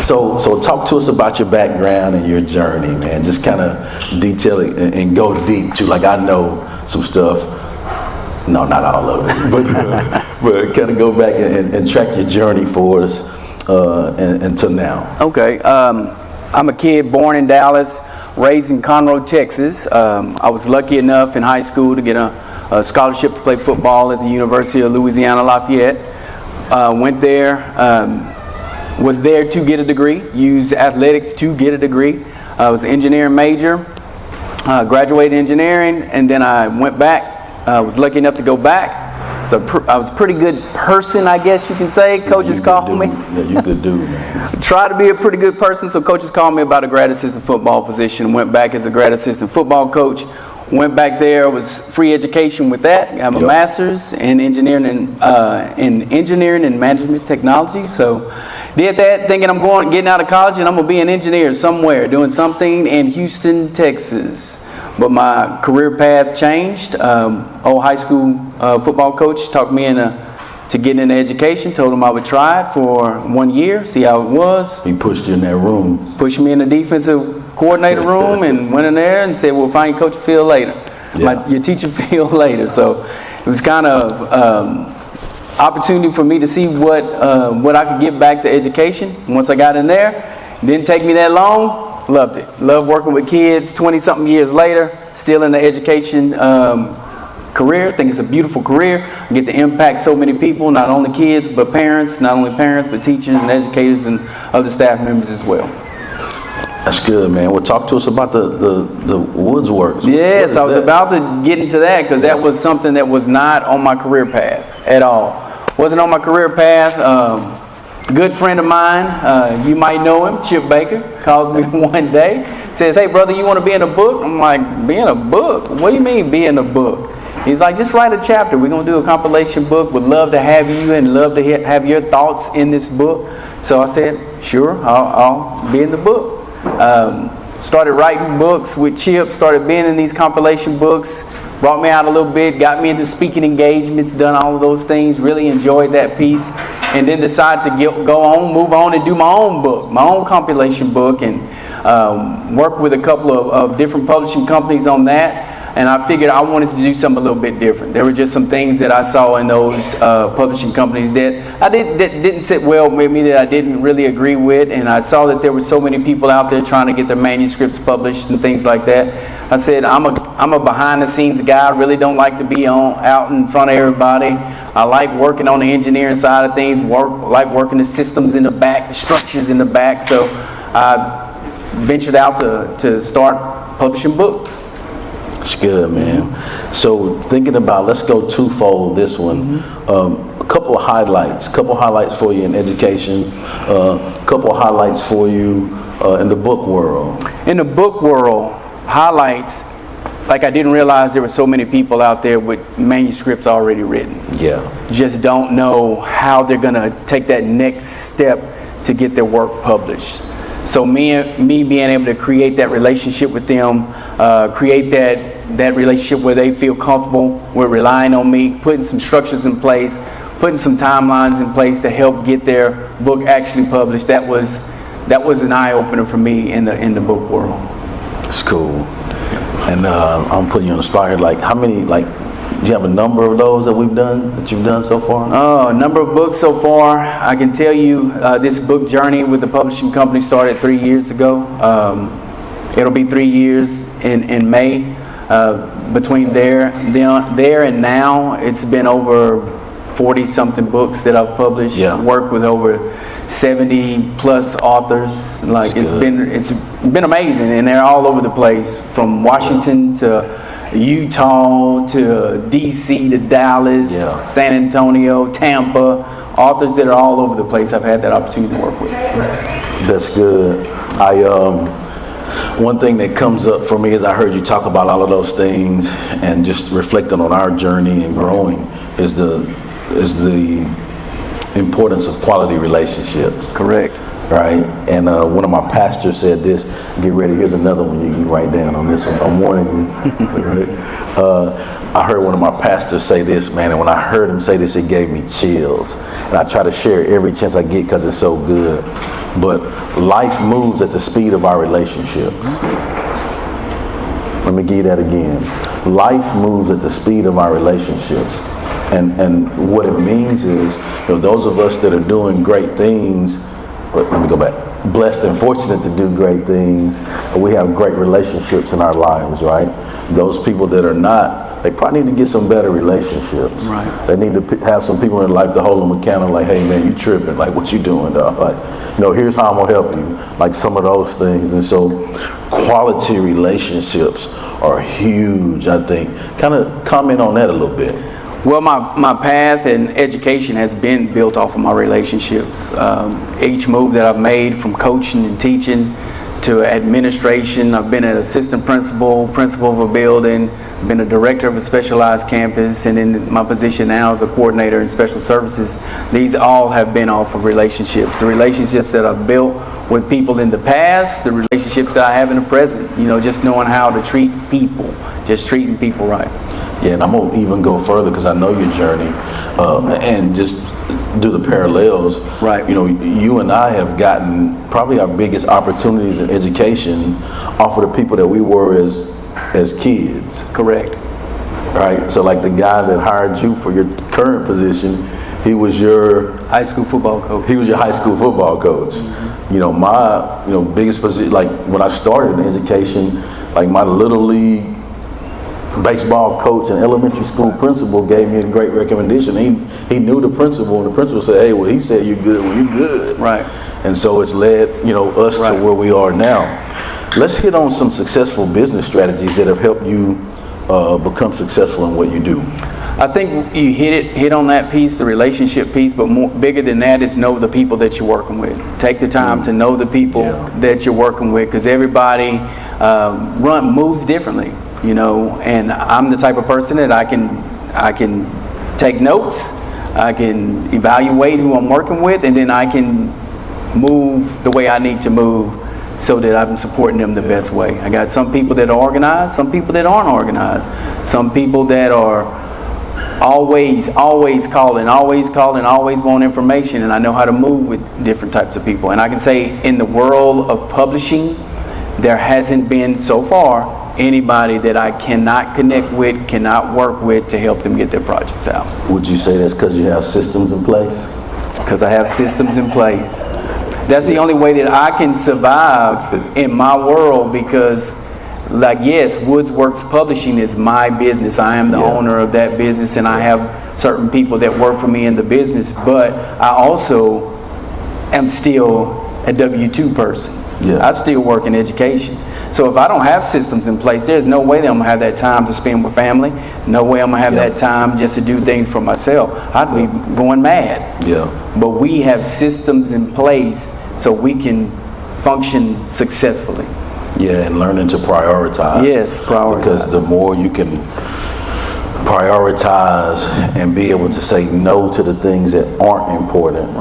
So talk to us about your background and your journey, man. Just kind of detail it and go deep too. Like, I know some stuff. No, not all of it, but kind of go back and track your journey for us until now. Okay. I'm a kid born in Dallas, raised in Conroe, Texas. I was lucky enough in high school to get a scholarship to play football at the University of Louisiana Lafayette. Went there, was there to get a degree, used athletics to get a degree. I was an engineering major, graduated engineering, and then I went back. Was lucky enough to go back. So I was a pretty good person, I guess you can say. Coaches called me. Yeah, you good dude, man. Try to be a pretty good person, so coaches called me about a grad assistant football position. Went back as a grad assistant football coach. Went back there, was free education with that. Got my master's in engineering and management technology. So did that, thinking I'm getting out of college and I'm gonna be an engineer somewhere, doing something in Houston, Texas. But my career path changed. Old high school football coach talked me into getting into education. Told him I would try it for 1 year, see how it was. He pushed you in that room. Pushed me in the defensive coordinator room and went in there and said, "We'll find Coach Phil later. Your teacher Phil later." So it was kind of opportunity for me to see what I could give back to education. Once I got in there, it didn't take me that long. Loved it. Loved working with kids. 20-something years later, still in the education career. I think it's a beautiful career. I get to impact so many people, not only kids, but parents. Not only parents, but teachers and educators and other staff members as well. That's good, man. Well, talk to us about the Woodz Worx. Yes, I was about to get into that because that was something that was not on my career path at all. Wasn't on my career path. Good friend of mine, you might know him, Chip Baker, calls me one day, says, "Hey brother, you want to be in a book?" I'm like, "Be in a book? What do you mean be in a book?" He's like, "Just write a chapter. We're going to do a compilation book. Would love to have you and love to have your thoughts in this book." So I said, "Sure, I'll be in the book." Started writing books with Chip, started being in these compilation books, brought me out a little bit, got me into speaking engagements, done all of those things, really enjoyed that piece. And then decided to move on and do my own book, my own compilation book, and work with a couple of different publishing companies on that. And I figured I wanted to do something a little bit different. There were just some things that I saw in those publishing companies that didn't sit well with me, that I didn't really agree with. And I saw that there were so many people out there trying to get their manuscripts published and things like that. I said, I'm a behind-the-scenes guy. I really don't like to be out in front of everybody. I like working on the engineering side of things, like working the systems in the back, the structures in the back. So I ventured out to start publishing books. It's good, man. So thinking about, let's go twofold this one. A couple of highlights for you in education, a couple of highlights for you in the book world. In the book world, highlights, like I didn't realize there were so many people out there with manuscripts already written. Yeah. Just don't know how they're going to take that next step to get their work published. So me being able to create that relationship with them, create that relationship where they feel comfortable with relying on me, putting some structures in place, putting some timelines in place to help get their book actually published. That was an eye-opener for me in the book world. It's cool. And I'm putting you on the spot here. Like, how many, do you have a number of those that you've done so far? A number of books so far. I can tell you this book journey with the publishing company started 3 years ago. It'll be 3 years in May. Between there and now, it's been over 40-something books that I've published. Yeah. Worked with over 70 plus authors. It's been amazing, and they're all over the place, from Washington to Utah to DC to Dallas, San Antonio, Tampa. Authors that are all over the place I've had that opportunity to work with. That's good. One thing that comes up for me as I heard you talk about all of those things and just reflecting on our journey and growing is the importance of quality relationships. Correct. right? And one of my pastors said this. Get ready. Here's another one you write down on this one. I'm warning you. Right? I heard one of my pastors say this, man, and when I heard him say this, it gave me chills. And I try to share it every chance I get because it's so good. But life moves at the speed of our relationships. Let me give you that again. Life moves at the speed of our relationships. And what it means is, those of us that are doing great things, let me go back. Blessed and fortunate to do great things. We have great relationships in our lives, right? Those people that are not, they probably need to get some better relationships. Right. They need to have some people in their life to hold them accountable, like, hey man, you tripping, like what you doing, dog? Like, here's how I'm gonna help you. Like some of those things. And so quality relationships are huge, I think. Kind of comment on that a little bit. Well, my path in education has been built off of my relationships. Each move that I've made, from coaching and teaching to administration, I've been an assistant principal of a building, been a director of a specialized campus, and in my position now as a coordinator in special services. These all have been off of relationships. The relationships that I've built with people in the past, the relationships that I have in the present. Just knowing how to treat people, just treating people right. Yeah, and I'm going to even go further because I know your journey and just do the parallels. Right. You and I have gotten probably our biggest opportunities in education off of the people that we were as kids. Correct. Right? So like the guy that hired you for your current position, he was your high school football coach. He was your high school football coach. Mm-hmm. My biggest position, like when I started in education, like my little league baseball coach and elementary school principal gave me a great recommendation. He knew the principal, and the principal said, hey, well, he said you're good. Well, you're good. Right. And so it's led, us to where we are now. Let's hit on some successful business strategies that have helped you become successful in what you do. I think you hit on that piece, the relationship piece, but bigger than that is know the people that you're working with. Take the time to know the people that you're working with, because everybody moves differently. And I'm the type of person that I can take notes, I can evaluate who I'm working with, and then I can move the way I need to move so that I'm supporting them the best way. I got some people that are organized, some people that aren't organized, some people that are always calling, always want information, and I know how to move with different types of people. And I can say in the world of publishing, there hasn't been so far anybody that I cannot connect with, cannot work with to help them get their projects out. Would you say that's because you have systems in place? It's because I have systems in place. That's the only way that I can survive in my world, because yes, Woodz Worx Publishing is my business. I am the owner of that business, and I have certain people that work for me in the business, but I also am still a W-2 person. I still work in education. So if I don't have systems in place, there's no way that I'm going to have that time to spend with family. No way I'm going to have that time just to do things for myself. I'd be going mad. But we have systems in place so we can function successfully. And learning to prioritize. Yes, prioritize. Because the more you can prioritize and be able to say no to the things that aren't important,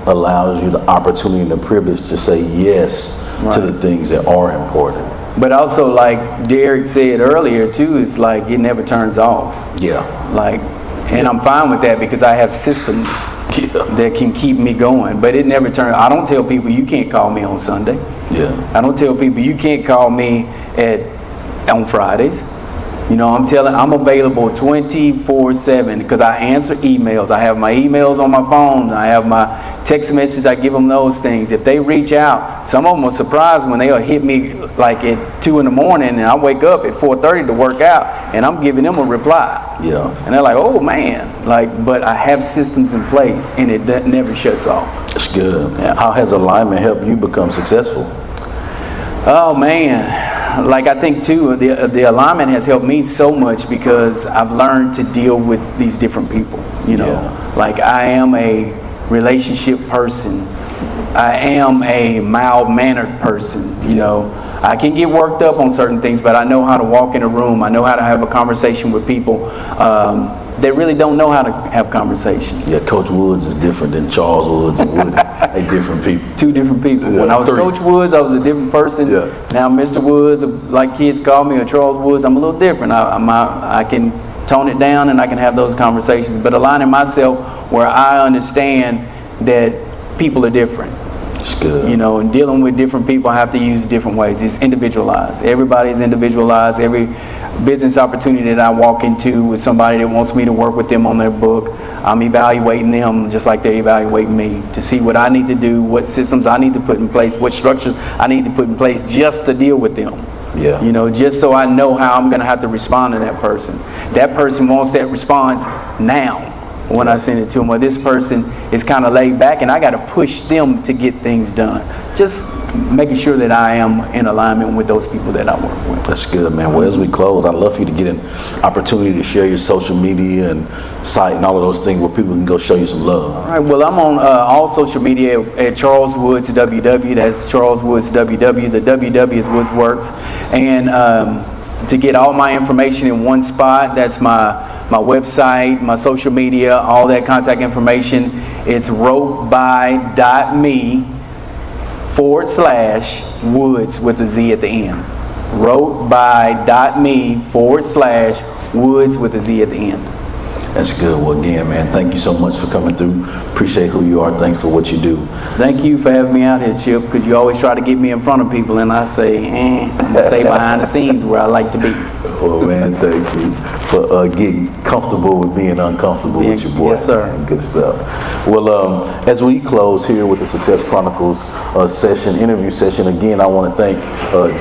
allows you the opportunity and the privilege to say yes to the things that are important. But also, like Derek said earlier too, it's like it never turns off. And I'm fine with that because I have systems that can keep me going. But it never turns. I don't tell people you can't call me on Sunday. I don't tell people you can't call me on Fridays. I'm available 24/7 because I answer emails. I have my emails on my phone. I have my text messages. I give them those things. If they reach out, some of them are surprised when they'll hit me like at 2 a.m. and I wake up at 4:30 to work out, and I'm giving them a reply. And they're like, "Oh man!" But I have systems in place, and it never shuts off. That's good. How has alignment helped you become successful? Oh man. I think too, the alignment has helped me so much because I've learned to deal with these different people. I am a relationship person I am a mild-mannered person, you know. I can get worked up on certain things, but I know how to walk in a room. I know how to have a conversation with people that really don't know how to have conversations. Yeah, Coach Woodz is different than Charles Woodz and Woody. They different people. Two different people. Yeah, when I was three. Coach Woodz, I was a different person. Yeah. Now Mr. Woodz, like kids call me, or Charles Woodz, I'm a little different. I can tone it down and I can have those conversations, but aligning myself where I understand that people are different. It's good. You know, and dealing with different people, I have to use different ways. It's individualized. Everybody's individualized. Every business opportunity that I walk into with somebody that wants me to work with them on their book, I'm evaluating them just like they're evaluating me to see what I need to do, what systems I need to put in place, what structures I need to put in place just to deal with them. Yeah. You know, just so I know how I'm going to have to respond to that person. That person wants that response now when I send it to them. Or this person is kind of laid back and I got to push them to get things done. Just making sure that I am in alignment with those people that I work with. That's good, man. Well, as we close, I'd love for you to get an opportunity to share your social media and site and all of those things where people can go show you some love. All right. Well, I'm on all social media at Charles Woodz WW. That's Charles Woodz WW. The WW is Woodz Worx. And to get all my information in one spot, that's my website, my social media, all that contact information. It's wroteby.me/Woodz with a Z at the end. wroteby.me/Woodz with a Z at the end. That's good. Well, again, man, thank you so much for coming through. Appreciate who you are. Thanks for what you do. Thank you for having me out here, Chip, because you always try to get me in front of people, and I say, I'm going to stay behind the scenes where I like to be. Well, man, thank you for getting comfortable with being uncomfortable with your boy. Yes, sir. Man. Good stuff. Well, as we close here with the Success Chronicles interview session, again, I want to thank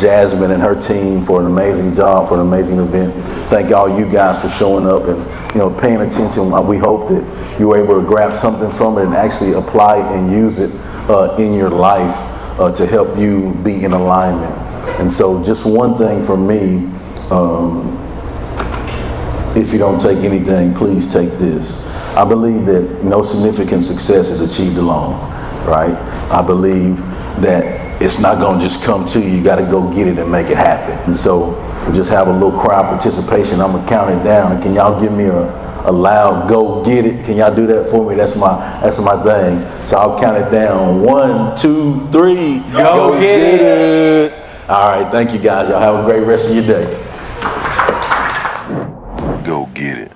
Jasmine and her team for an amazing job, for an amazing event. Thank all you guys for showing up and paying attention. We hope that you were able to grab something from it and actually apply it and use it in your life to help you be in alignment. And so just one thing from me, if you don't take anything, please take this. I believe that no significant success is achieved alone, right? I believe that it's not going to just come to you. You got to go get it and make it happen. And so we just have a little crowd participation. I'm going to count it down. Can y'all give me a loud go get it? Can y'all do that for me? That's my thing. So I'll count it down. 1, 2, 3. Go get it. All right. Thank you, guys. Y'all have a great rest of your day. Go get it.